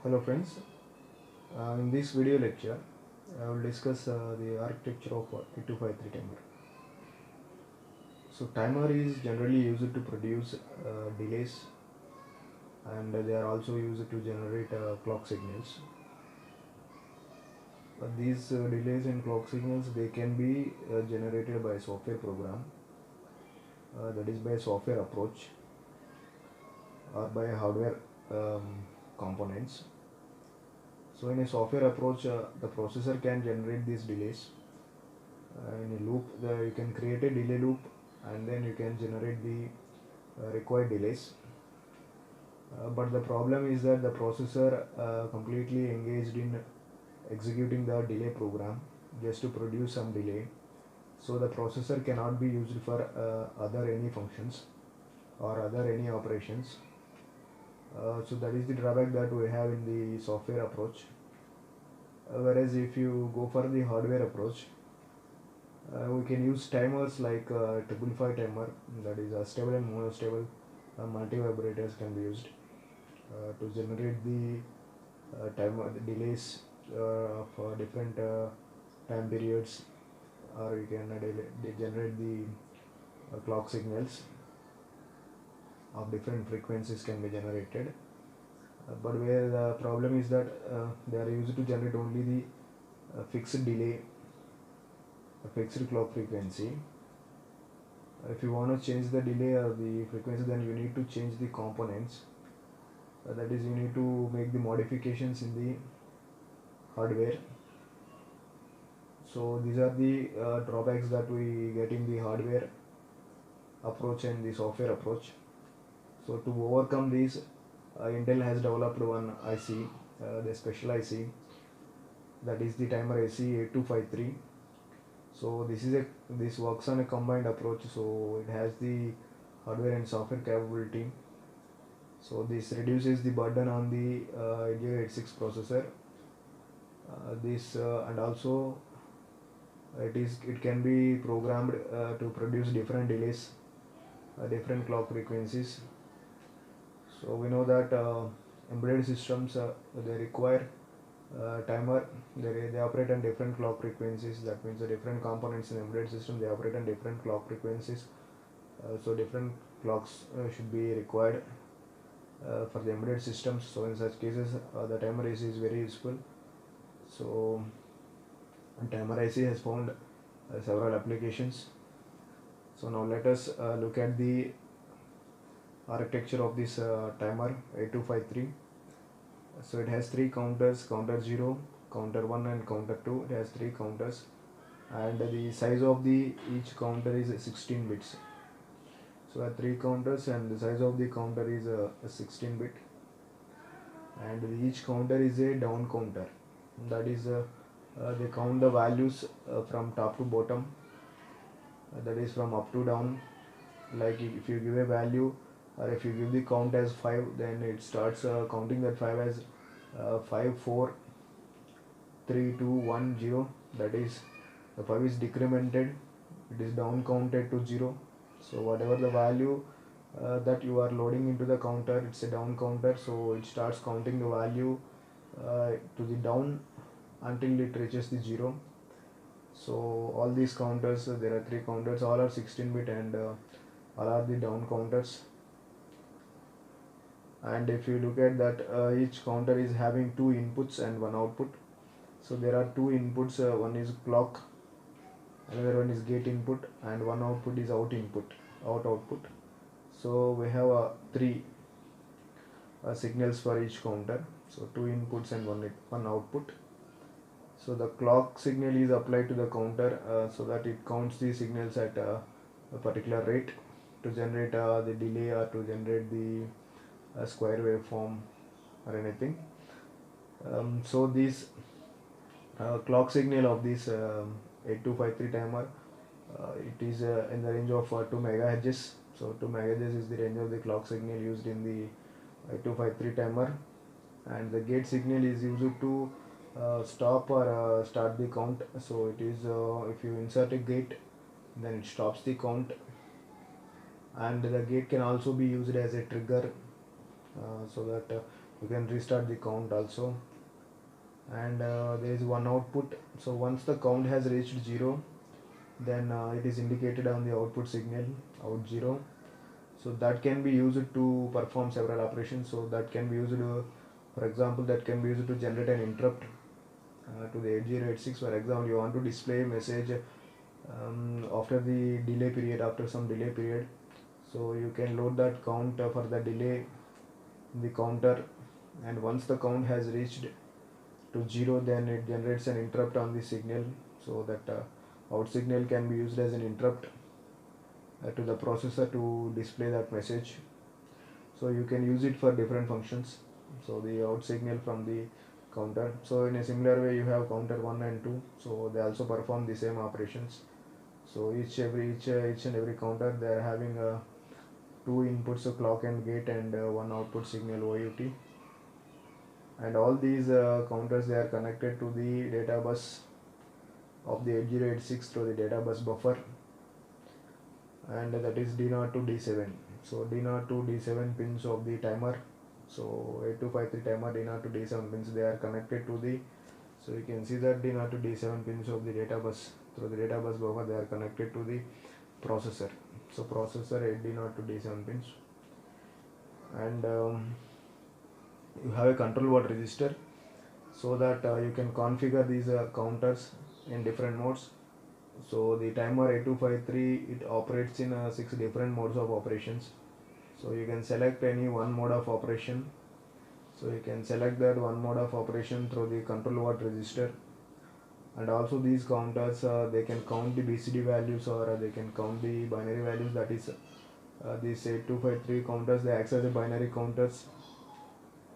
Hello friends, in this video lecture I will discuss the architecture of 8253 timer. So timer is generally used to produce delays, and they are also used to generate clock signals. But these delays and clock signals, they can be generated by a software program, that is by a software approach, or by hardware components. So in a software approach, the processor can generate these delays in a loop. You can create a delay loop, and then you can generate the required delays. But the problem is that the processor completely engaged in executing the delay program just to produce some delay. So the processor cannot be used for other any functions or other any operations. So that is the drawback that we have in the software approach. Whereas if you go for the hardware approach, we can use timers like 555 timer, that is stable and monostable multi-vibrators can be used to generate the time delays of different time periods, or you can generate the clock signals of different frequencies can be generated. But where the problem is that they are used to generate only the fixed delay, a fixed clock frequency. If you want to change the delay or the frequency, then you need to change the components. That is, you need to make the modifications in the hardware. So these are the drawbacks that we get in the hardware approach and the software approach. So to overcome these, Intel has developed one IC, the special IC, that is the timer IC 8253. So this works on a combined approach. So it has the hardware and software capability. So this reduces the burden on the X86 processor. And also it can be programmed to produce different delays, different clock frequencies. So we know that embedded systems, they require timer. They operate on different clock frequencies. That means the different components in embedded system, they operate on different clock frequencies. So different clocks should be required for the embedded systems. So in such cases, the timer IC is very useful. So timer IC has found several applications. So now let us look at the architecture of this timer 8253. So it has three counters: counter 0, counter 1 and counter 2. It has three counters, and the size of the each counter is 16 bits. So there are three counters, and the size of the counter is a 16 bit, and each counter is a down counter. That is, they count the values from top to bottom, that is from up to down. Like if you give a value, or if you give the count as 5, then it starts counting that 5 as 5 4 3 2 1 0. That is, the 5 is decremented, it is down counted to 0. So whatever the value that you are loading into the counter, it's a down counter, so it starts counting the value to the down until it reaches the 0. So all these counters, there are three counters, all are 16 bit, and all are the down counters. And if you look at that, each counter is having two inputs and one output. So there are two inputs, one is clock, another one is gate input, and one output is out output. So we have three signals for each counter. So two inputs and one output. So the clock signal is applied to the counter so that it counts the signals at a particular rate to generate the delay, or to generate the square waveform or anything. So this clock signal of this 8253 timer, it is in the range of 2 megahertz. So 2 megahertz is the range of the clock signal used in the 8253 timer, and the gate signal is used to stop or start the count. So it is, if you insert a gate, then it stops the count, and the gate can also be used as a trigger, so that You can restart the count also. And there is one output. So once the count has reached 0, then it is indicated on the output signal out 0. So that can be used to perform several operations. So that can be used for example, that can be used to generate an interrupt to the 8086. For example, you want to display a message after the delay period, after some delay period. So you can load that count for the delay in the counter, and once the count has reached to 0, then it generates an interrupt on the signal. So that out signal can be used as an interrupt to the processor to display that message. So you can use it for different functions. So the out signal from the counter. So in a similar way, you have counter 1 and 2. So they also perform the same operations. So each and every counter, they are having two inputs, so clock and gate, and one output signal OUT. And all these counters, they are connected to the data bus of the 8086 through the data bus buffer, and that is D0 to D7. So D0 to D7 pins of the timer. So 8253 timer D0 to D7 pins, they are connected to the, so you can see that D0 to D7 pins of the data bus through the data bus buffer, they are connected to the processor. So processor D0 to D7 pins. And you have a control word register, so that you can configure these counters in different modes. So the timer 8253, it operates in 6 different modes of operations. So you can select any one mode of operation. So you can select that one mode of operation through the control word register. And also these counters, they can count the BCD values, or they can count the binary values. That is these 8253 counters, they act as a binary counters,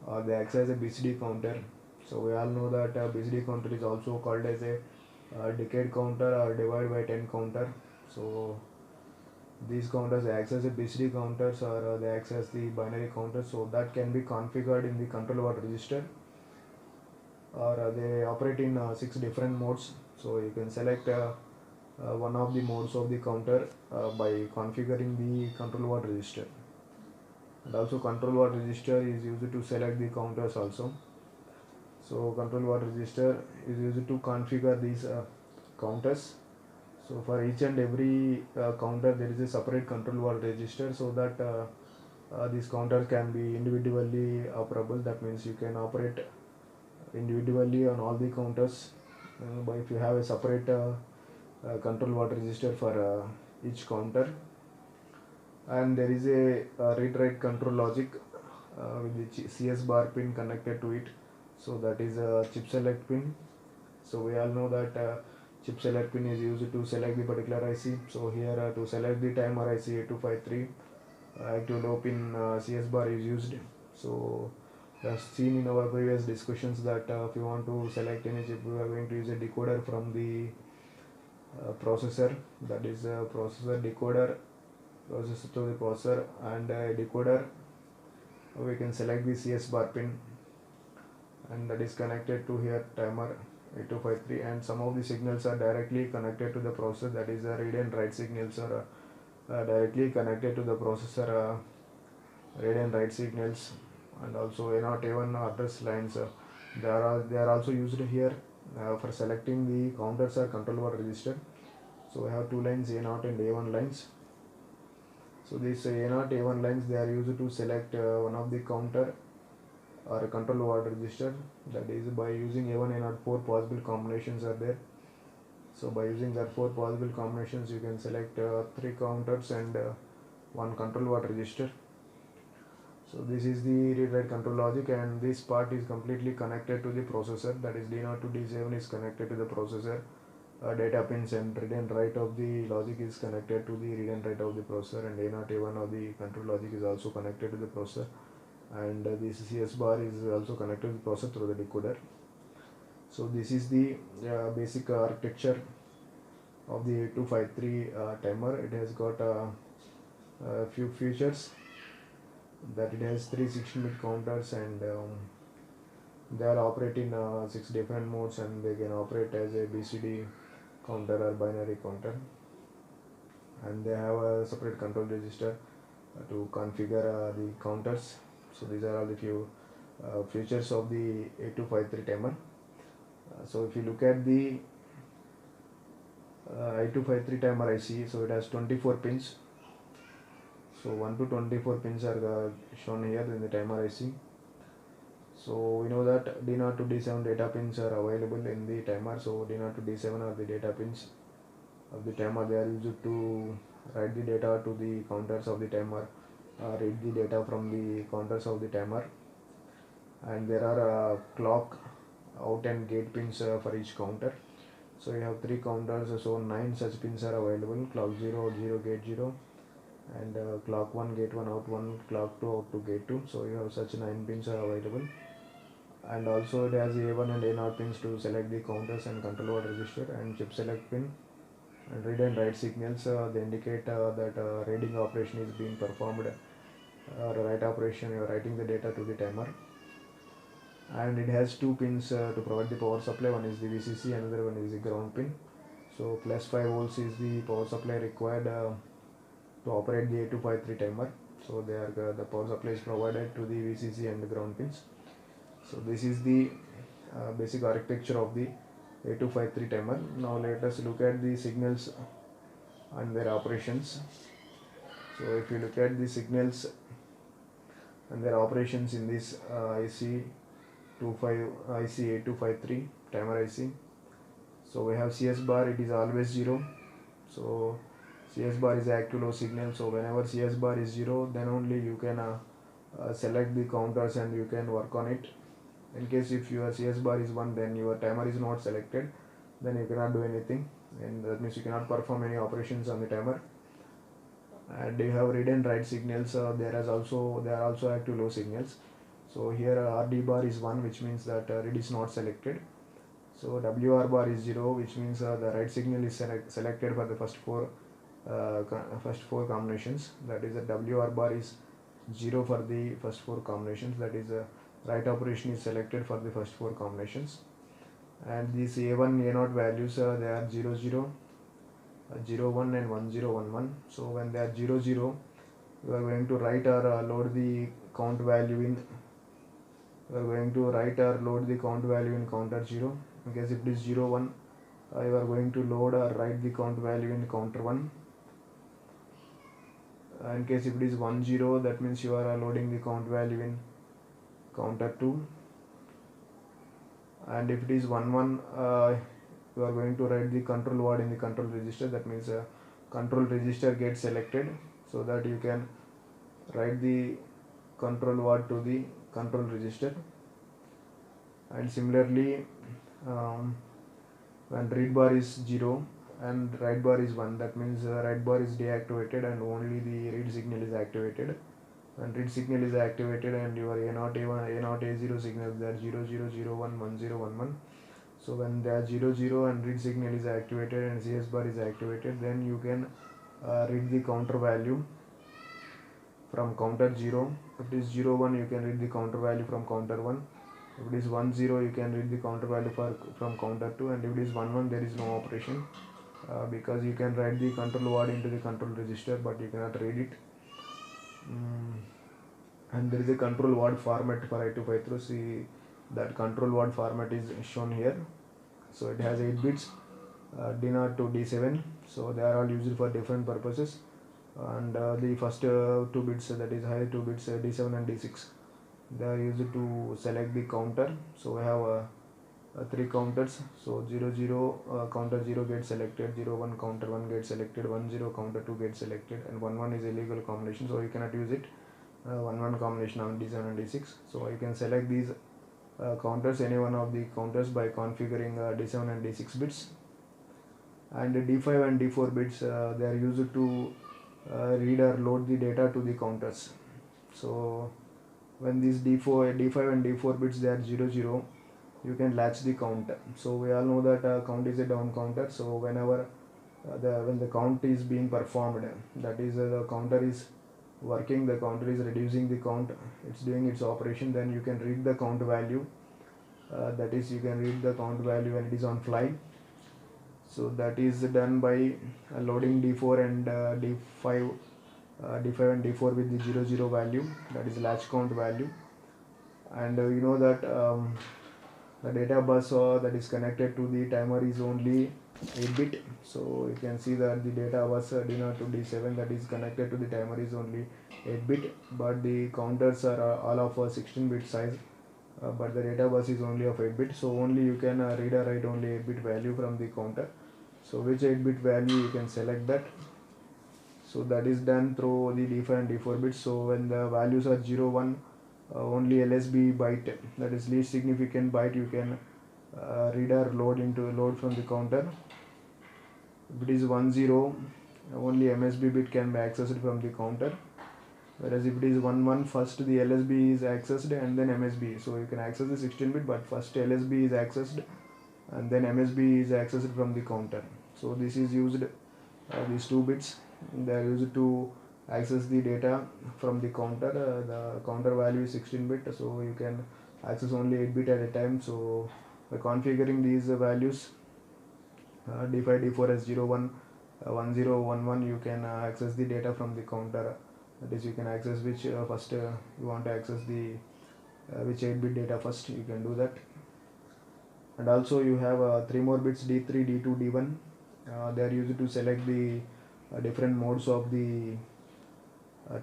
or they act as a BCD counter. So we all know that BCD counter is also called as a decade counter or divide by 10 counter. So these counters act as a BCD counters, or they act as the binary counters. So that can be configured in the control word register, or they operate in 6 different modes. So you can select one of the modes of the counter by configuring the control word register. And also control word register is used to select the counters also. So control word register is used to configure these counters. So for each and every counter, there is a separate control word register, so that these counters can be individually operable. That means you can operate individually on all the counters, but if you have a separate control word register for each counter. And there is a read write control logic with the CS bar pin connected to it. So that is a chip select pin. So we all know that chip select pin is used to select the particular IC. So here to select the timer IC 8253, active low pin CS bar is used. So as seen in our previous discussions, that if you want to select any chip, we are going to use a decoder from the processor. That is a processor decoder, processor to the processor, and a decoder. We can select the CS bar pin, and that is connected to here timer 8253, and some of the signals are directly connected to the processor. That is read and write signals are directly connected to the processor, read and write signals. And also A0 A1 address lines, they are also used here for selecting the counters or control word register. So I have two lines, A0 and A1 lines. So these A0 A1 lines, they are used to select one of the counter or a control word register. That is by using A1 A0, 4 possible combinations are there. So by using that 4 possible combinations, you can select 3 counters and one control word register. So this is the read write control logic, and this part is completely connected to the processor. That is D0 to D7 is connected to the processor data pins, and read and write of the logic is connected to the read and write of the processor, and A0 A1 of the control logic is also connected to the processor, and this CS bar is also connected to the processor through the decoder. So this is the basic architecture of the 8253 timer. It has got a few features, that it has 3 16-bit counters, and they are operating 6 different modes, and they can operate as a BCD counter or binary counter, and they have a separate control register to configure the counters. So these are all the few features of the 8253 timer. So if you look at the 8253 timer IC, so it has 24 pins. So 1 to 24 pins are shown here in the timer IC. So we know that D0 to D7 data pins are available in the timer. So D0 to D7 are the data pins of the timer. They are used to write the data to the counters of the timer, read the data from the counters of the timer, and there are clock, out and gate pins for each counter. So you have 3 counters, so 9 such pins are available: clock 0, out 0, gate 0, and clock 1, gate 1, out 1, clock 2, out 2, gate 2. So you have such 9 pins are available. And also it has A1 and A0 pins to select the counters and control word register, and chip select pin and read and write signals. They indicate that reading operation is being performed, write operation, you are writing the data to the timer. And it has 2 pins to provide the power supply. One is the VCC, another one is the ground pin. So plus 5 volts is the power supply required to operate the 8253 timer. So they are the power supply is provided to the VCC and the ground pins. So this is the basic architecture of the 8253 timer. Now let us look at the signals and their operations. So if you look at the signals and their operations in this IC8253 timer IC. So we have CS bar, it is always 0. So CS bar is active low signal. So whenever CS bar is 0, then only you can select the counters and you can work on it. In case if your CS bar is 1, then your timer is not selected, then you cannot do anything, and that means you cannot perform any operations on the timer. And you have read and write signals. There are also active low signals. So here RD bar is 1, which means that read is not selected. So WR bar is 0, which means the write signal is selected for the first four combinations. That is, the WR bar is 0 for the first 4 combinations. That is, write operation is selected for the first 4 combinations. And these A1, A0 values, they are 0, 0, 0, 1 and 1, 0, 1, 1. So when they are 0, 0, you are going to write or load the count value in. You are going to write or load the count value in counter 0. In case if it is 0, 1, you are going to load or write the count value in counter 1. In case if it is 1, 0, that means you are loading the count value in counter 2. And if it is 1, 1, you are going to write the control word in the control register. That means control register gets selected, so that you can write the control word to the control register. And similarly, when read bar is 0 and write bar is 1, that means write bar is deactivated and only the read signal is activated. When read signal is activated and your A0, A1, A0, A0 signals, they are 0, 0, 0, 1, 1, 0, 1, 1. So when they are 0, 0 and read signal is activated and CS bar is activated, then you can read the counter value from counter 0. If it is 0, 1, you can read the counter value from counter 1. If it is 1, 0, you can read the counter value from counter 2. And if it is 1, 1, there is no operation because you can write the control word into the control register, but you cannot read it. And there is a control word format for 8253. See, that control word format is shown here. So it has 8 bits, D0 to D7. So they are all used for different purposes. And the first 2 bits, that is higher 2 bits, D7 and D6, they are used to select the counter. So we have 3 counters. So 0, 0, counter 0 gets selected, 0, 1, counter 1 gets selected, 1, 0, counter 2 gets selected, and 1, 1 is illegal combination, so you cannot use it. 1, 1 combination on D7 and D6. So you can select these counters, any one of the counters, by configuring D7 and D6 bits. And D5 and D4 bits, they are used to read or load the data to the counters. So when these D5 and D4 bits, they are 0, 0, you can latch the count. So we all know that count is a down counter. So whenever when the count is being performed, that is the counter is working, the counter is reducing the count, it's doing its operation, then you can read the count value. That is, you can read the count value when it is on fly. So that is done by loading D4 and D5 and D4 with the 0, 0 value, that is latch count value. And you know that the data bus that is connected to the timer is only 8 bit. So you can see that the data bus D0 to D7 that is connected to the timer is only 8 bit, but the counters are all of a 16 bit size, but the data bus is only of 8 bit. So only you can read or write only 8 bit value from the counter. So which 8 bit value you can select that. So that is done through the D5 and D4 bits. So when the values are 0 1, only LSB byte, that is least significant byte, you can read or load from the counter. If it is 1 0, only MSB bit can be accessed from the counter, whereas if it is 1 1, first the LSB is accessed and then MSB. So you can access the 16 bit, but first LSB is accessed and then MSB is accessed from the counter. So this is used, these 2 bits they are used to access the data from the counter. The counter value is 16 bit, so you can access only 8 bit at a time. So by configuring these values, D5 D4 as 0 1 1 0 1 1, you can access the data from the counter. That is, you can access which first you want to access the which 8 bit data first, you can do that. And also you have 3 more bits, D3 D2 D1. They are used to select the different modes of the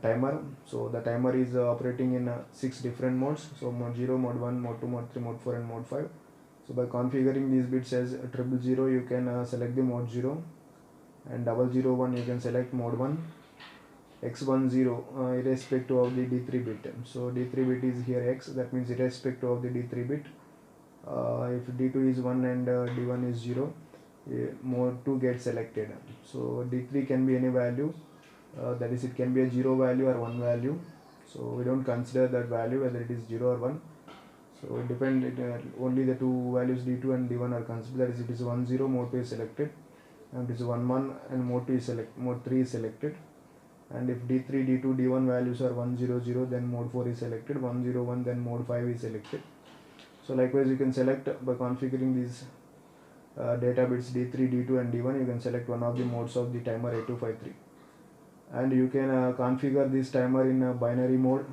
timer. So the timer is operating in 6 different modes. So mode 0, mode 1, mode 2, mode 3, mode 4 and mode 5. So by configuring these bits as 000, you can select the mode 0, and 001 you can select mode 1, X10 irrespective of the D3 bit. So D3 bit is here X, that means irrespective of the D3 bit. If D2 is 1 and D1 is 0, mode 2 gets selected. So D3 can be any value, that is, it can be a 0 value or 1 value. So we don't consider that value whether it is 0 or 1. So it depends, only the 2 values D2 and D1 are considered. That is, it is 1 0, mode 2 is selected, and it is 1 1 and mode 2 is mode 3 is selected. And if D3 D2 D1 values are 1 0 0, then mode 4 is selected, 1 0 1, then mode 5 is selected. So likewise you can select by configuring these data bits D3 D2 and D1, you can select one of the modes of the timer 8253, and you can configure this timer in a binary mode,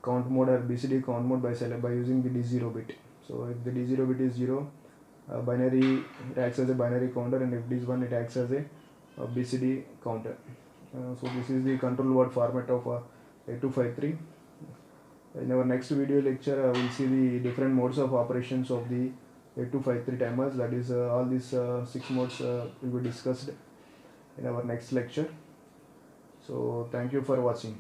count mode, or BCD count mode by using the D0 bit. So if the D0 bit is 0, binary, it acts as a binary counter, and if it is 1, it acts as a BCD counter. So this is the control word format of 8253. In our next video lecture, we will see the different modes of operations of the 8253 timers. That is, all these 6 modes will be discussed in our next lecture. So thank you for watching.